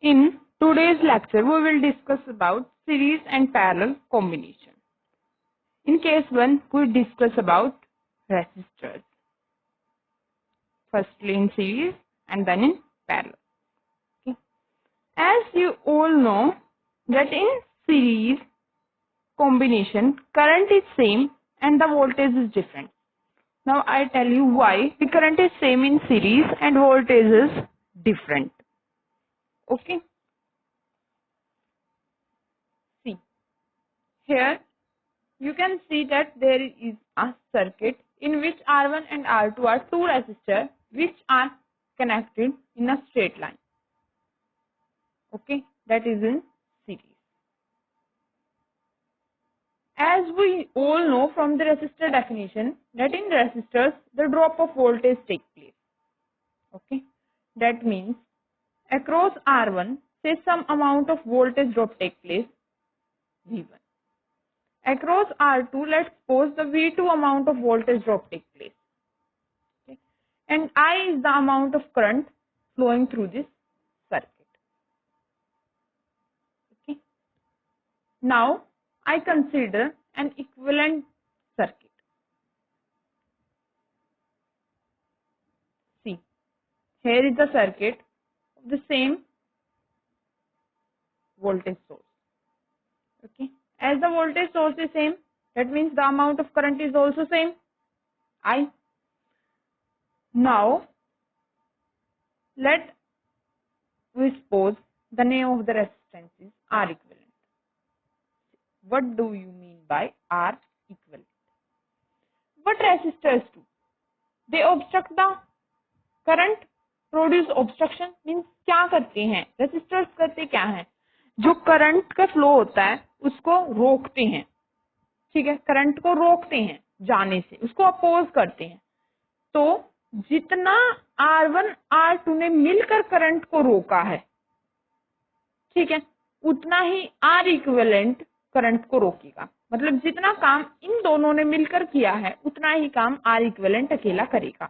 In today's lecture, we will discuss about series and parallel combination. In case 1, we discuss about resistors. Firstly in series and then in parallel. Okay. As you all know that in series combination, current is same and the voltage is different. Now I tell you why the current is same in series and voltage is different. Okay. See, here you can see that there is a circuit in which R1 and R2 are two resistors which are connected in a straight line. Okay, that is in series. As we all know from the resistor definition that in resistors the drop of voltage takes place. Okay, that means across R1 say some amount of voltage drop takes place, V1. Across R2 let's suppose the V2 amount of voltage drop takes place. Okay. And I is the amount of current flowing through this circuit. Okay. Now I consider an equivalent circuit. See, here is the circuit of the same voltage source. Okay. As the voltage source is same, that means the amount of current is also same, I. Now let we suppose the name of the resistance is R equivalent. What do you mean by R equivalent? What resistors do? They obstruct the current, produce obstruction. Means क्या करते हैं? Resistors करते क्या हैं? जो current का flow होता है उसको रोकते हैं. ठीक है, करंट को रोकते हैं जाने से, उसको अपोज करते हैं. तो जितना R1 R2 ने मिलकर करंट को रोका है, ठीक है, उतना ही R इक्विवेलेंट करंट को रोकेगा. मतलब जितना काम इन दोनों ने मिलकर किया है उतना ही काम R इक्विवेलेंट अकेला करेगा.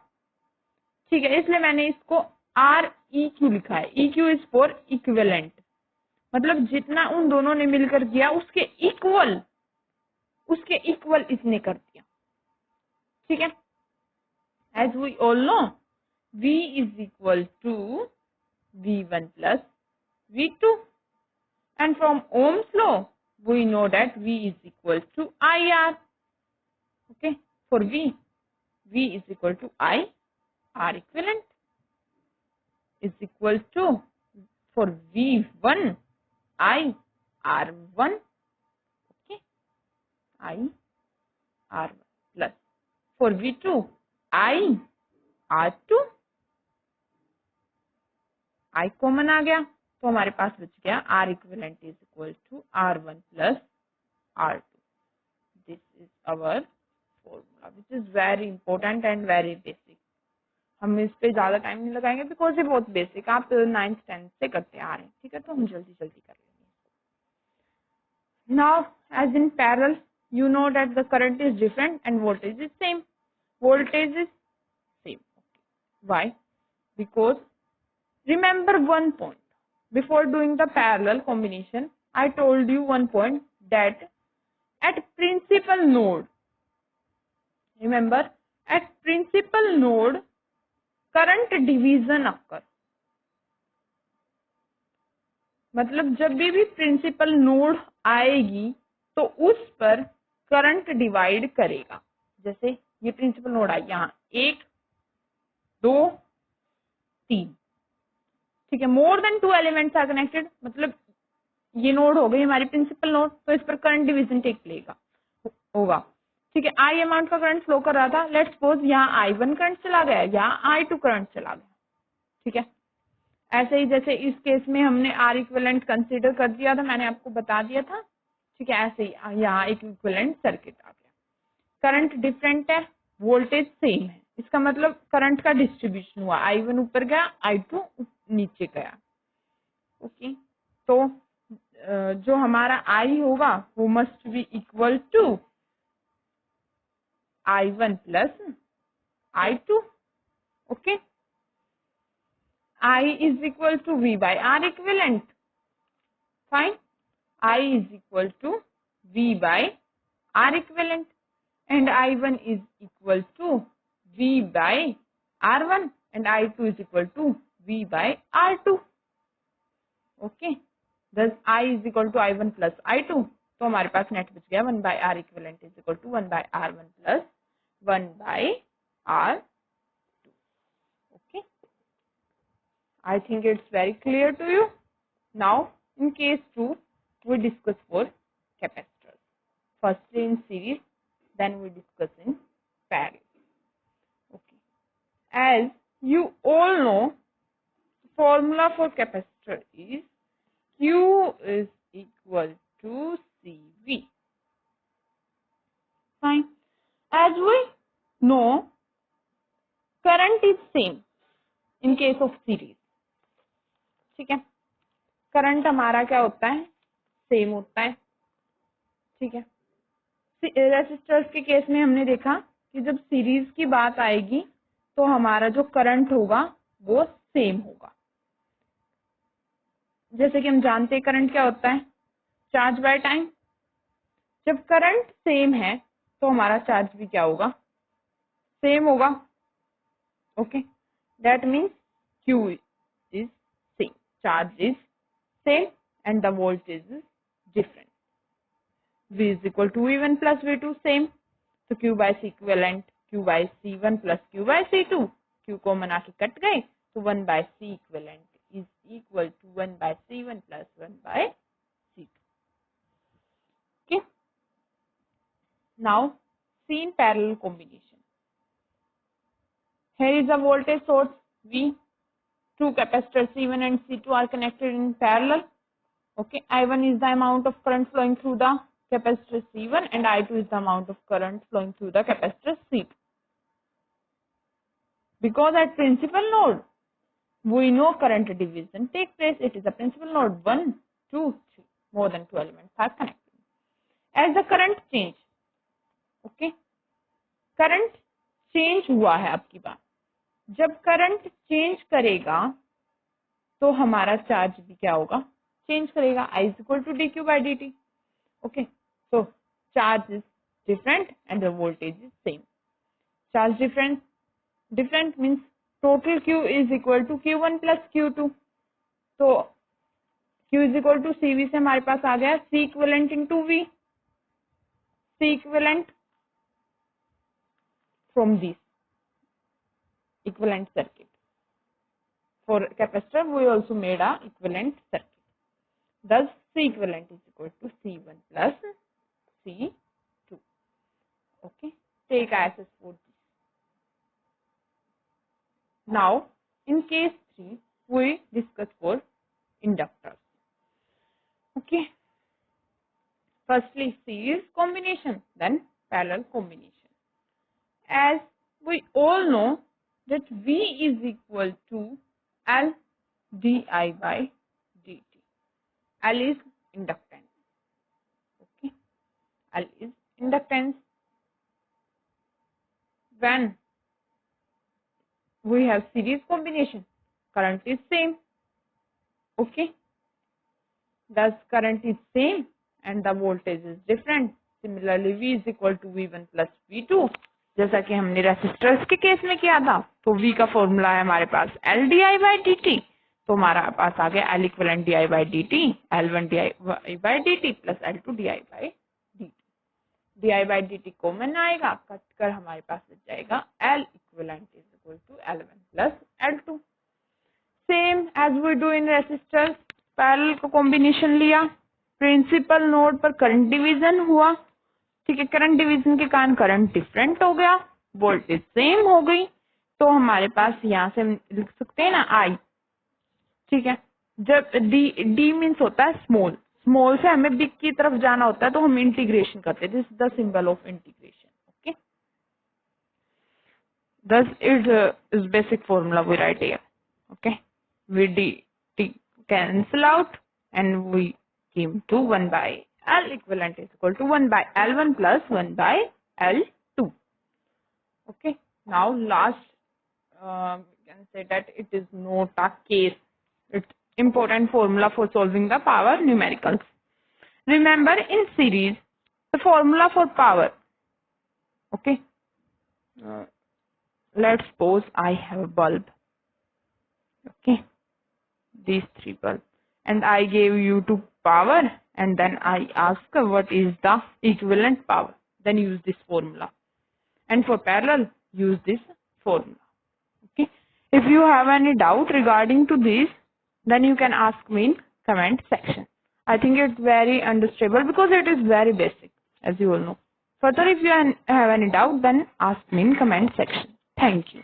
ठीक है, इसलिए मैंने इसको REQ लिखा है. EQ is for equivalent. मतलब जितना उन दोनों ने मिलकर किया उसके इक्वल इसने कर दिया. ठीक है, as we all know V is equal to V1 plus V2 and from Ohm's law we know that V is equal to IR. Okay, for V is equal to I. R equivalent is equal to, for V1 I R1. Okay, I R1 plus for V2 I R2. I common आ गया तो हमारे पास बच गया R equivalent is equal to R1 plus R2. This is our formula which is very important and very basic. हम इस पे ज्यादा टाइम नहीं लगाएंगे बिकॉज ये बहुत बेसिक आप 9th 10th से करते आ रहे हैं. ठीक है, तो हम जल्दी जल्दी कर लेंगे. Now as in parallel you know that the current is different and voltage is same. Voltage is same. Okay. Why? Because remember one point. Before doing the parallel combination, I told you one point that at principal node, remember, at principal node, current division occur. मतलब जब भी principal node आएगी तो उस पर current divide करेगा. जैसे ये प्रिंसिपल नोड आई यहाँ 1 2 3. ठीक है, more than 2 elements are connected. मतलब ये नोड हो गई हमारी प्रिंसिपल नोड, तो इस पर करंट डिवीजन टेक प्लेगा होगा. ठीक है, I अमाउंट का करंट फ्लो कर रहा था. लेट्स सपोज यहाँ I1 करंट चला गया, यहाँ I2 करंट चला गया. ठीक है, ऐसे ही जैसे इस केस में हमने R इक्विवेलेंट कंसीडर कर दिया था, मैंने आपको बता दिया था. ठीक है, ऐसे ही यहाँ एक इक्विवेलेंट सर्किट आ गया. करंट डिफरेंट है, वोल्टेज सेम है. इसका मतलब करंट का डिस्ट्रीब्यूशन हुआ. I1 ऊपर गया, I2 नीचे गया. ओके, तो जो हमारा I होगा वो must be equal to I1 plus I2. Okay, I is equal to V by R equivalent. Fine. I is equal to V by R equivalent, and I1 is equal to V by R1, and I2 is equal to V by R2. Okay, thus I is equal to I1 plus I2. तो हमारे पास net बच गया 1 by R equivalent is equal to 1 by R1 plus 1 by R2. Okay, I think it's very clear to you. Now in case 2 we discuss for capacitors. Firstly in series, then we discuss in parallel. Okay, as you all know, formula for capacitor is Q is equal to CV. Fine. As we know, current is same in case of series. ठीक है, current हमारा क्या होता है, same होता है. ठीक है, रेसिस्टर्स के केस में हमने देखा कि जब सीरीज की बात आएगी तो हमारा जो करंट होगा वो सेम होगा. जैसे कि हम जानते हैं करंट क्या होता है, चार्ज बाय टाइम. जब करंट सेम है तो हमारा चार्ज भी क्या होगा, सेम होगा. Okay, that means Q is same, charge is same and the voltage is different. V is equal to V1 plus V2 same. तो Q by C equivalent Q by C1 plus Q by C2. Q को मना के cut गए तो 1 by C equivalent is equal to 1 by C1 plus 1 by C2. Okay. Now see in parallel combination. Here is a voltage source V. Two capacitors C1 and C2 are connected in parallel. Okay. I1 is the amount of current flowing through the capacitor C1 and I2 is the amount of current flowing through the capacitor C2. Because at principal node, we know current division take place. It is a principal node 1, 2, 3. More than 2 elements are connected. As the current change, okay, current change हुआ है आपकी बात. जब current change करेगा तो हमारा charge भी क्या होगा, चेंज करेगा. I is equal to dq by dt. Okay, so charge is different and the voltage is same. Charge different means total Q is equal to Q1 plus Q2. तो Q is equal to CV से हमारे पास आ गया C equivalent into V. C equivalent from this equivalent circuit. For capacitor, we also made a equivalent circuit. Thus, C equivalent is equal to C1 plus C2. Okay, take ISS for this. Now, in case 3, we discuss for inductors. Okay. Firstly, series combination, then parallel combination. As we all know that V is equal to L di by dt. L is inductance. Okay. L is inductance. When we have series combination, current is same. Okay. Thus current is same and the voltage is different. Similarly, V is equal to V1 plus V2. जैसा कि हमने resistors के case में किया था, तो V का formula है हमारे पास L di by dt. तो हमारा पास आ गया L equivalent di by dt, L1 di by dt plus L2 di by dt. di by dt common आएगा, कट कर हमारे पास बच जाएगा L equivalent is equal to L1 plus L2. Same as we do in resistors, parallel को combination लिया, principal node पर current division हुआ. ठीक है, करंट डिवीजन के कारण करंट डिफरेंट हो गया, वोल्टेज सेम हो गई. तो हमारे पास यहाँ से हम लिख सकते हैं ना I. ठीक है, जब D मीन्स होता है स्मॉल, स्मॉल से हमें बिग की तरफ जाना होता है तो हम इंटीग्रेशन करते हैं. This is the symbol of integration. Okay, thus is basic formula we write here. Okay, we dt cancel out and we came to 1 by L equivalent is equal to 1 by L1 plus 1 by L2. Okay, now last we can can say that it is not a case. It's important formula for solving the power numericals. Remember, in series, the formula for power. Okay. Let's suppose I have a bulb. Okay. These 3 bulbs. And I gave you 2 power, and then I ask what is the equivalent power. Then use this formula. And for parallel, use this formula. Okay. If you have any doubt regarding to this, then you can ask me in comment section. I think it's very understandable because it is very basic, as you all know. Further, if you have any doubt, then ask me in comment section. Thank you.